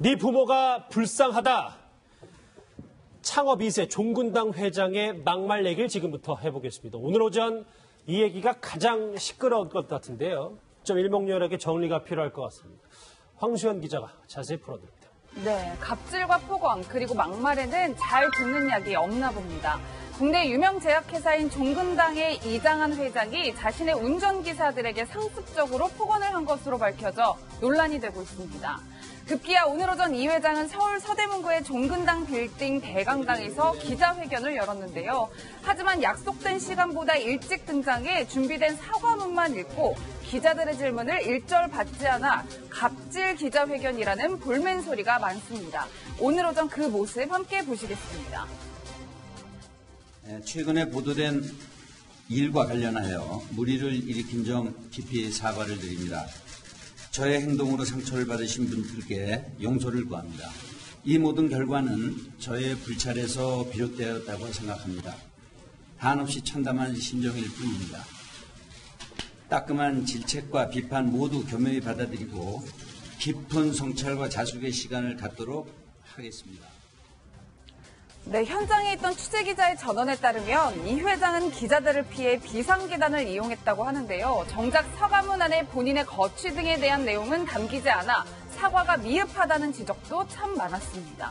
네 부모가 불쌍하다. 창업 2세 종군당 회장의 막말 얘기를 지금부터 해보겠습니다. 오늘 오전 이 얘기가 가장 시끄러운 것 같은데요. 좀 일목요연하게 정리가 필요할 것 같습니다. 황수연 기자가 자세히 풀어드립니다. 네, 갑질과 폭언 그리고 막말에는 잘 듣는 약이 없나 봅니다. 국내 유명 제약회사인 종근당의 이장한 회장이 자신의 운전기사들에게 상습적으로 폭언을 한 것으로 밝혀져 논란이 되고 있습니다. 급기야 오늘 오전 이 회장은 서울 서대문구의 종근당 빌딩 대강당에서 기자회견을 열었는데요. 하지만 약속된 시간보다 일찍 등장해 준비된 사과문만 읽고 기자들의 질문을 일절 받지 않아 갑질 기자회견이라는 볼멘 소리가 많습니다. 오늘 오전 그 모습 함께 보시겠습니다. 최근에 보도된 일과 관련하여 물의를 일으킨 점 깊이 사과를 드립니다. 저의 행동으로 상처를 받으신 분들께 용서를 구합니다. 이 모든 결과는 저의 불찰에서 비롯되었다고 생각합니다. 한없이 참담한 심정일 뿐입니다. 따끔한 질책과 비판 모두 교묘히 받아들이고 깊은 성찰과 자숙의 시간을 갖도록 하겠습니다. 네, 현장에 있던 취재기자의 전언에 따르면 이 회장은 기자들을 피해 비상계단을 이용했다고 하는데요. 정작 사과문 안에 본인의 거취 등에 대한 내용은 담기지 않아 사과가 미흡하다는 지적도 참 많았습니다.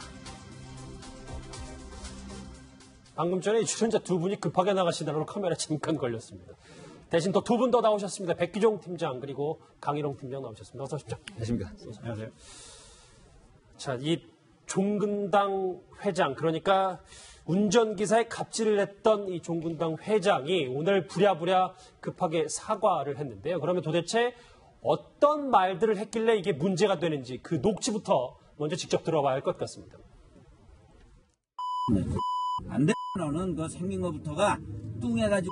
방금 전에 출연자 두 분이 급하게 나가시느라고 카메라 잠깐 걸렸습니다. 대신 또 두 분 더 나오셨습니다. 백기종 팀장 그리고 강일홍 팀장 나오셨습니다. 어서 오십시오. 안녕하십니까. 안녕하세요. 자, 이 종근당 회장, 그러니까 운전기사에 갑질을 했던 이 종근당 회장이 오늘 부랴부랴 급하게 사과를 했는데요. 그러면 도대체 어떤 말들을 했길래 이게 문제가 되는지 그 녹취부터 먼저 직접 들어봐야 할 것 같습니다. 안 돼, 너는 그 생긴 것부터가 뚱해가지고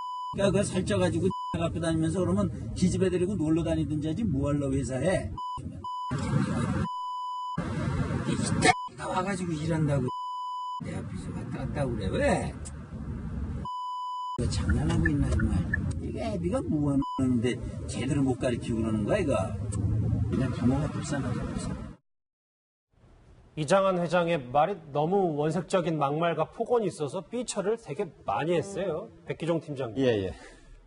그 살쪄가지고 갖고 다니면서 그러면 기집애 데리고 놀러 다니든지 하지 뭐하러 회사에 이따 와가지고 일한다고 내 앞에서 왔다 갔다 그래. 왜? 장난하고 있나 정말. 이게 애비가 뭐하는데 제대로 못 가르치고 그러는 거야 이거. 그냥 부모가 불쌍하다고 했어. 이장한 회장의 말이 너무 원색적인 막말과 폭언이 있어서 삐처를 되게 많이 했어요. 백기종 팀장님. 예.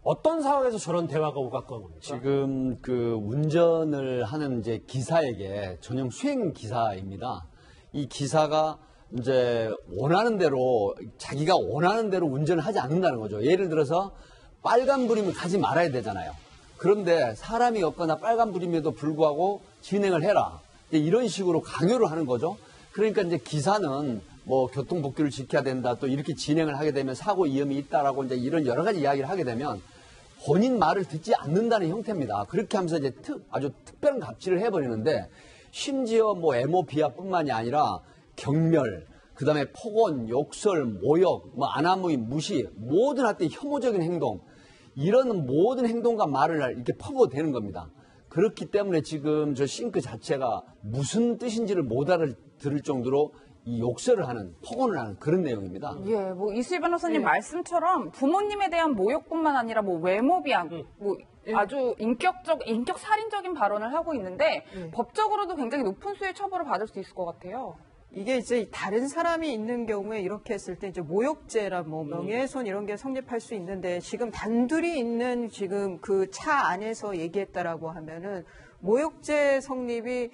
어떤 상황에서 저런 대화가 오갔건 겁니까? 지금 그 운전을 하는 이제 기사에게 전용 수행 기사입니다. 이 기사가 이제 원하는 대로 자기가 원하는 대로 운전을 하지 않는다는 거죠. 예를 들어서 빨간불이면 가지 말아야 되잖아요. 그런데 사람이 없거나 빨간불임에도 불구하고 진행을 해라. 이런 식으로 강요를 하는 거죠. 그러니까 이제 기사는 뭐 교통법규를 지켜야 된다. 또 이렇게 진행을 하게 되면 사고 위험이 있다라고 이제 이런 여러 가지 이야기를 하게 되면 본인 말을 듣지 않는다는 형태입니다. 그렇게 하면서 이제 아주 특별한 갑질을 해버리는데 심지어 뭐 MOP뿐만이 아니라 경멸, 그 다음에 폭언, 욕설, 모욕, 뭐 안하무의 무시, 모든 한때 혐오적인 행동, 이런 모든 행동과 말을 이렇게 퍼부어대는 겁니다. 그렇기 때문에 지금 저 싱크 자체가 무슨 뜻인지를 못 알아들을 정도로 이 욕설을 하는, 폭언을 하는 그런 내용입니다. 예, 뭐 이수희 변호사님 말씀처럼 부모님에 대한 모욕뿐만 아니라 뭐 외모 비하, 뭐 아주 인격 살인적인 발언을 하고 있는데 법적으로도 굉장히 높은 수의 처벌을 받을 수 있을 것 같아요. 이게 이제 다른 사람이 있는 경우에 이렇게 했을 때 이제 모욕죄라 뭐 명예훼손 이런 게 성립할 수 있는데 지금 단둘이 있는 지금 그 차 안에서 얘기했다라고 하면은 모욕죄 성립이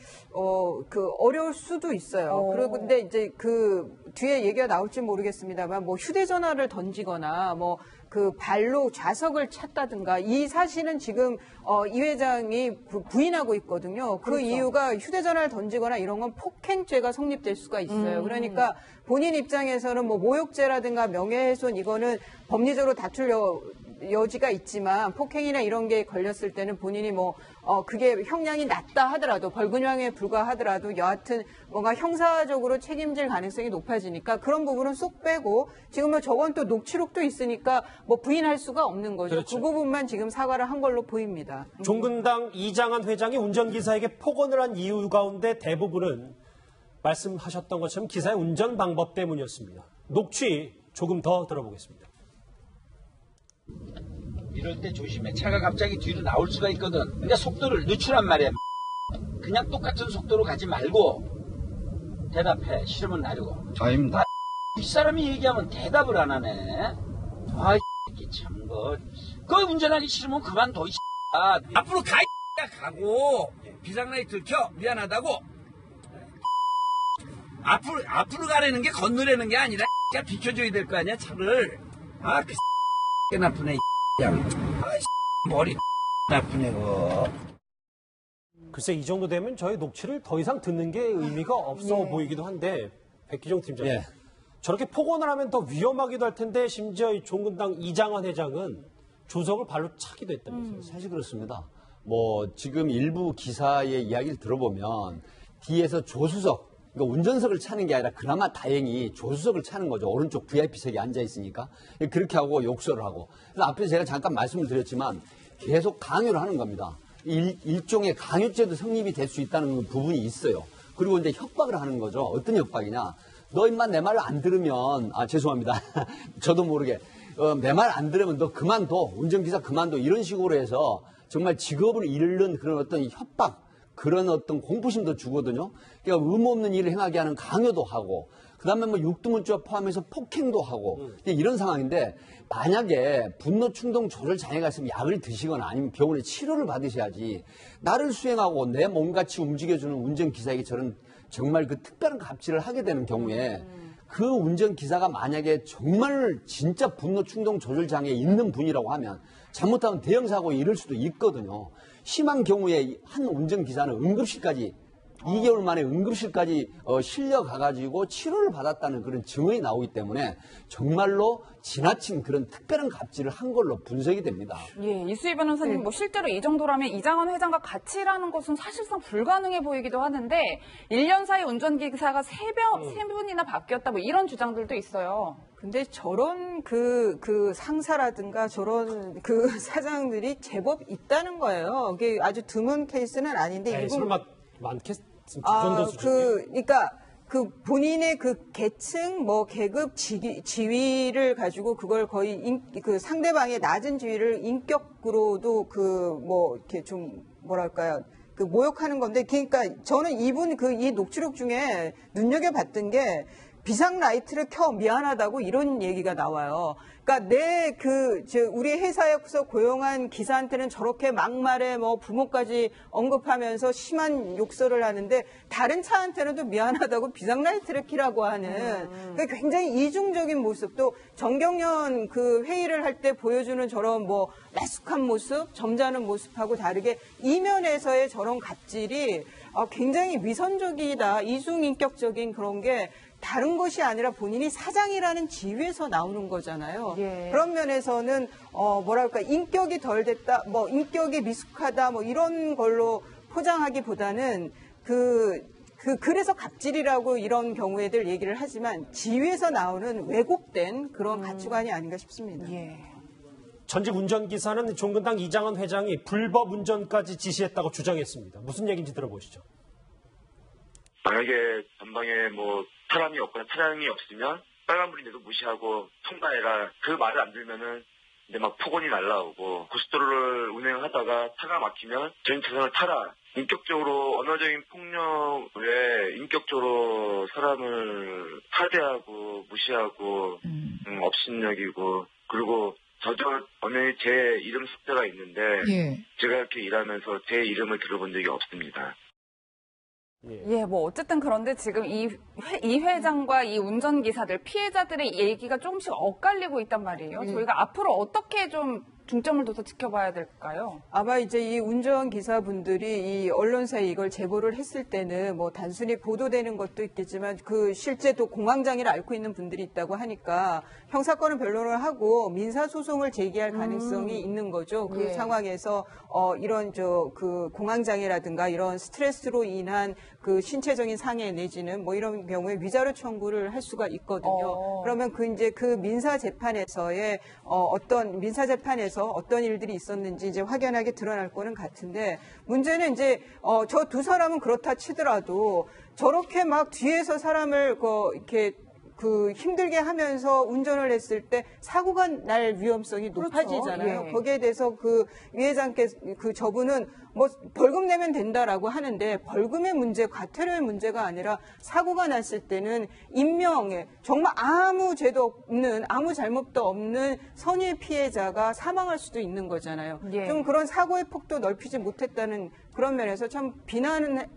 어려울 수도 있어요. 그리고 근데 이제 그 뒤에 얘기가 나올지 모르겠습니다만 뭐 휴대전화를 던지거나 뭐 그 발로 좌석을 찼다든가 이 사실은 지금 이 회장이 부인하고 있거든요. 그 그렇죠. 이유가 휴대전화를 던지거나 이런 건 폭행죄가 성립될 수가 있어요. 그러니까 본인 입장에서는 뭐 모욕죄라든가 명예훼손 이거는 법리적으로 다툴 여지가 있지만 폭행이나 이런 게 걸렸을 때는 본인이 그게 형량이 낮다 하더라도 벌금형에 불과하더라도 여하튼 뭔가 형사적으로 책임질 가능성이 높아지니까 그런 부분은 쏙 빼고 지금 뭐 저건 또 녹취록도 있으니까 뭐 부인할 수가 없는 거죠. 그렇죠. 그 부분만 지금 사과를 한 걸로 보입니다. 종근당 이장한 회장이 운전기사에게 폭언을 한 이유 가운데 대부분은 말씀하셨던 것처럼 기사의 운전 방법 때문이었습니다. 녹취 조금 더 들어보겠습니다. 이럴 때 조심해. 차가 갑자기 뒤로 나올 수가 있거든. 그러니까 속도를 늦추란 말이야. 그냥 똑같은 속도로 가지 말고 대답해. 싫으면 나리고. 아닙니다. 이 사람이 얘기하면 대답을 안 하네. 아, 이 새끼 참 그 운전하기 싫으면 그만둬. 이 새끼야. 앞으로 가. 가고 비상라이트 켜. 미안하다고. 앞으로 가라는 게 건너라는 게 아니라 야 비켜줘야 될 거 아니야 차를. 아 그 개 나쁘네. 아 머리 나쁘네 그거. 글쎄 이 정도 되면 저희 녹취를 더 이상 듣는 게 의미가 없어 보이기도 한데 백기정 팀장님. 예. 저렇게 폭언을 하면 더 위험하기도 할 텐데 심지어 이 종근당 이장환 회장은 조석을 발로 차기도 했다면서요. 사실 그렇습니다. 뭐 지금 일부 기사의 이야기를 들어보면 뒤에서 조수석, 그러니까 운전석을 차는 게 아니라 그나마 다행히 조수석을 차는 거죠. 오른쪽 VIP석에 앉아 있으니까 그렇게 하고 욕설을 하고. 그래서 앞에서 제가 잠깐 말씀을 드렸지만 계속 강요를 하는 겁니다. 일종의 강요죄도 성립이 될 수 있다는 부분이 있어요. 그리고 이제 협박을 하는 거죠. 어떤 협박이냐? 너 임마 내 말 안 들으면 죄송합니다. 저도 모르게 내 말 안 들으면 너 그만둬. 운전기사 그만둬. 이런 식으로 해서 정말 직업을 잃는 그런 어떤 협박, 그런 어떤 공포심도 주거든요. 그러니까 의무 없는 일을 행하게 하는 강요도 하고, 그 다음에 뭐 육두문자 포함해서 폭행도 하고, 이런 상황인데, 만약에 분노 충동 조절 장애가 있으면 약을 드시거나 아니면 병원에 치료를 받으셔야지, 나를 수행하고 내 몸같이 움직여주는 운전기사에게 저는 정말 그 특별한 갑질을 하게 되는 경우에, 그 운전기사가 만약에 정말 진짜 분노 충동 조절 장애 있는 분이라고 하면 잘못하면 대형사고에 이를 수도 있거든요. 심한 경우에 한 운전기사는 응급실까지 2개월 만에 응급실까지 실려가가지고 치료를 받았다는 그런 증언이 나오기 때문에 정말로 지나친 그런 특별한 갑질을 한 걸로 분석이 됩니다. 예, 이수희 변호사님, 뭐 실제로 이 정도라면 이장환 회장과 같이 일하는 것은 사실상 불가능해 보이기도 하는데 1년 사이 운전기사가 세 분이나 바뀌었다 뭐 이런 주장들도 있어요. 근데 저런 그 상사라든가 저런 그 사장들이 제법 있다는 거예요. 이게 아주 드문 케이스는 아닌데 에이, 설마 많겠? 그 정도 수준이요? 그러니까 그 본인의 그 계층, 뭐 계급, 지위를 가지고 그걸 거의 그 상대방의 낮은 지위를 인격으로도 그 뭐 이렇게 좀 뭐랄까요? 그 모욕하는 건데, 그러니까 저는 이분 이 녹취록 중에 눈여겨봤던 게 비상 라이트를 켜 미안하다고 이런 얘기가 나와요. 그러니까 우리 회사에서 고용한 기사한테는 저렇게 막말에 뭐 부모까지 언급하면서 심한 욕설을 하는데 다른 차한테는 또 미안하다고 비상 라이트를 켜라고 하는 그러니까 굉장히 이중적인 모습도 정경련 그 회의를 할 때 보여주는 저런 뭐 나숙한 모습, 점잖은 모습하고 다르게 이면에서의 저런 갑질이 굉장히 위선적이다, 이중인격적인 그런 게 다른 것이 아니라 본인이 사장이라는 지위에서 나오는 거잖아요. 예. 그런 면에서는 뭐랄까 인격이 덜 됐다, 뭐 인격이 미숙하다, 뭐 이런 걸로 포장하기보다는 그래서 갑질이라고 이런 경우에들 얘기를 하지만 지위에서 나오는 왜곡된 그런 가치관이 아닌가 싶습니다. 예. 전직 운전기사는 종근당 이장환 회장이 불법 운전까지 지시했다고 주장했습니다. 무슨 얘기인지 들어보시죠. 만약에 전방에 뭐 사람이 없거나 차량이 없으면 빨간불인데도 무시하고 통과해라. 그 말을 안 들으면은 이제 막 폭언이 날라오고 고속도로를 운행하다가 차가 막히면 전차선을 타라. 인격적으로 언어적인 폭력 외에 인격적으로 사람을 하대하고 무시하고 업신여기고 그리고 저도 어느 제 이름 숙제가 있는데 제가 이렇게 일하면서 제 이름을 들어본 적이 없습니다. 예, 뭐 어쨌든 그런데 지금 이 회장과 이 운전기사들 피해자들의 얘기가 조금씩 엇갈리고 있단 말이에요. 저희가 앞으로 어떻게 좀 중점을 둬서 지켜봐야 될까요? 아마 이제 이 운전기사분들이 이 언론사에 이걸 제보를 했을 때는 뭐 단순히 보도되는 것도 있겠지만 그 실제 또 공황장애를 앓고 있는 분들이 있다고 하니까 형사건은 변론을 하고 민사소송을 제기할 가능성이 있는 거죠. 그 상황에서 이런 그 공황장애라든가 이런 스트레스로 인한 그 신체적인 상해 내지는 뭐 이런 경우에 위자료 청구를 할 수가 있거든요. 그러면 그 민사재판에서의 민사재판에서 어떤 일들이 있었는지 이제 확연하게 드러날 거는 같은데 문제는 이제 저 두 사람은 그렇다 치더라도 저렇게 막 뒤에서 사람을 이렇게 힘들게 하면서 운전을 했을 때 사고가 날 위험성이 높아지잖아요. 예. 거기에 대해서 이 회장께서 저분은 뭐 벌금 내면 된다라고 하는데 벌금의 문제, 과태료의 문제가 아니라 사고가 났을 때는 인명에 정말 아무 죄도 없는 아무 잘못도 없는 선의 피해자가 사망할 수도 있는 거잖아요. 예. 좀 그런 사고의 폭도 넓히지 못했다는 그런 면에서 참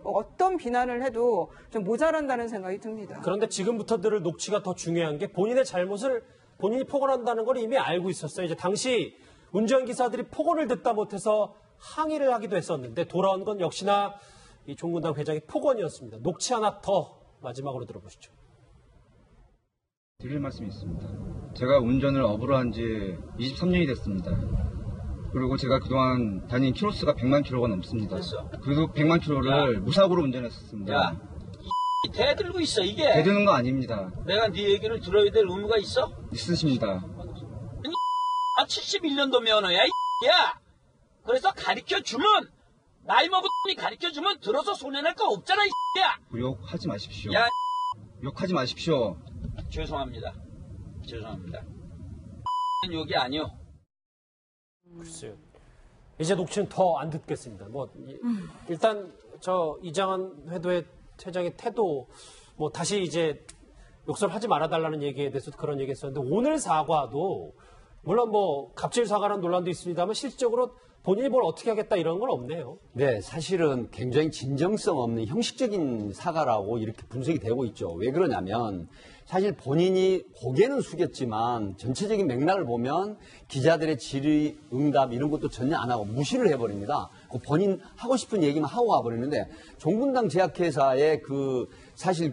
어떤 비난을 해도 좀 모자란다는 생각이 듭니다. 그런데 지금부터 들을 녹취가 더 중요한 게 본인의 잘못을 본인이 폭언한다는 걸 이미 알고 있었어요. 이제 당시 운전기사들이 폭언을 듣다 못해서 항의를 하기도 했었는데 돌아온 건 역시나 이 종군당 회장의 폭언이었습니다. 녹취 하나 더 마지막으로 들어보시죠. 드릴 말씀이 있습니다. 제가 운전을 업으로 한 지 23년이 됐습니다. 그리고 제가 그동안 다닌 키로수가 100만 킬로가 넘습니다. 그래도 100만 킬로를 무사고로 운전했었습니다. 야, 이 대들고 있어 이게. 대드는 거 아닙니다. 내가 네 얘기를 들어야 될 의무가 있어? 있으십니다. 71년도 면허야 야. 그래서 가르쳐주면 나이 먹은 이 가르쳐주면 들어서 손해낼 거 없잖아 야. 욕하지 마십시오. 야, 욕하지 마십시오. 죄송합니다. 욕이 아니요. 글쎄요. 이제 녹취는 더 안 듣겠습니다. 일단 이장한 회장의 태도 다시 이제 욕설 하지 말아달라는 얘기에 대해서 그런 얘기 했었는데 오늘 사과도 물론 갑질 사과라는 논란도 있습니다만 실질적으로 본인이 뭘 어떻게 하겠다 이런 건 없네요. 네, 사실은 굉장히 진정성 없는 형식적인 사과라고 이렇게 분석이 되고 있죠. 왜 그러냐면 사실 본인이 고개는 숙였지만 전체적인 맥락을 보면 기자들의 질의, 응답 이런 것도 전혀 안 하고 무시를 해버립니다. 본인 하고 싶은 얘기만 하고 가버리는데 종군당 제약회사의 사실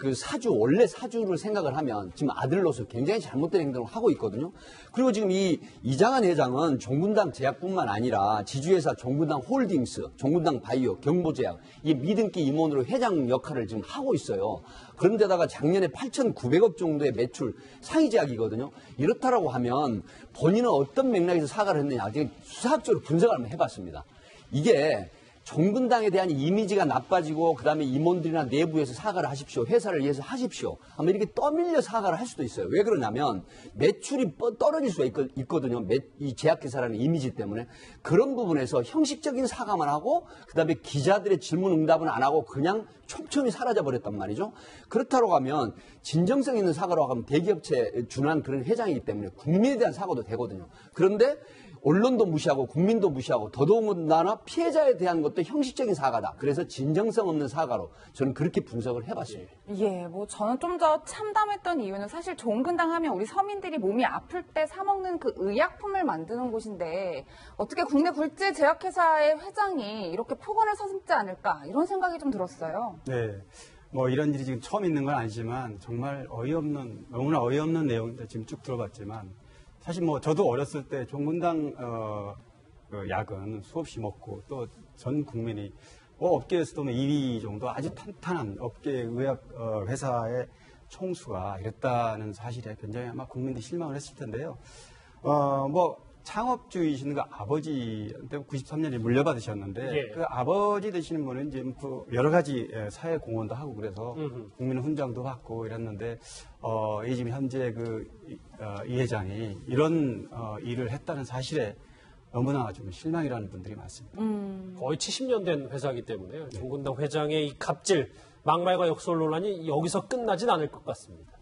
원래 사주를 생각을 하면 지금 아들로서 굉장히 잘못된 행동을 하고 있거든요. 그리고 지금 이장한 회장은 종군당 제약뿐만 아니라 지주회사 종군당 홀딩스, 종군당 바이오, 경보제약 이 믿음기 임원으로 회장 역할을 지금 하고 있어요. 그런데다가 작년에 8,900억 정도의 매출 상위 제약이거든요. 이렇다라고 하면 본인은 어떤 맥락에서 사과를 했느냐 수사학적으로 분석을 한번 해봤습니다. 이게 종군당에 대한 이미지가 나빠지고 그다음에 임원들이나 내부에서 사과를 하십시오. 회사를 위해서 하십시오. 아마 이렇게 떠밀려 사과를 할 수도 있어요. 왜 그러냐면 매출이 떨어질 수가 있거든요. 이 제약회사라는 이미지 때문에. 그런 부분에서 형식적인 사과만 하고 그다음에 기자들의 질문 응답은 안 하고 그냥 촘촘히 사라져버렸단 말이죠. 그렇다고 하면 진정성 있는 사과라고 하면 대기업체에 준한 그런 회장이기 때문에 국민에 대한 사과도 되거든요. 그런데 언론도 무시하고 국민도 무시하고 더더군다나 피해자에 대한 것도 형식적인 사과다. 그래서 진정성 없는 사과로 저는 그렇게 분석을 해봤습니다. 예, 저는 좀 더 참담했던 이유는 사실 종근당 하면 우리 서민들이 몸이 아플 때 사 먹는 그 의약품을 만드는 곳인데 어떻게 국내 굴지 제약회사의 회장이 이렇게 폭언을 서슴지 않을까 이런 생각이 좀 들었어요. 네. 이런 일이 지금 처음 있는 건 아니지만 정말 너무나 어이없는 내용들 지금 쭉 들어봤지만 사실 저도 어렸을 때 종군당 약은 수없이 먹고 또 전 국민이 업계에서도 2위 정도 아주 탄탄한 업계 의약 회사의 총수가 이랬다는 사실에 굉장히 아마 국민들이 실망을 했을 텐데요. 창업주이신 그 아버지한테 93년에 물려받으셨는데 예. 그 아버지 되시는 분은 이제 여러 가지 사회 공헌도 하고 그래서 국민 훈장도 받고 이랬는데 지금 현재 이 회장이 이런 일을 했다는 사실에 너무나 좀 실망이라는 분들이 많습니다. 거의 70년 된 회사이기 때문에 종군당 회장의 이 갑질, 막말과 욕설 논란이 여기서 끝나진 않을 것 같습니다.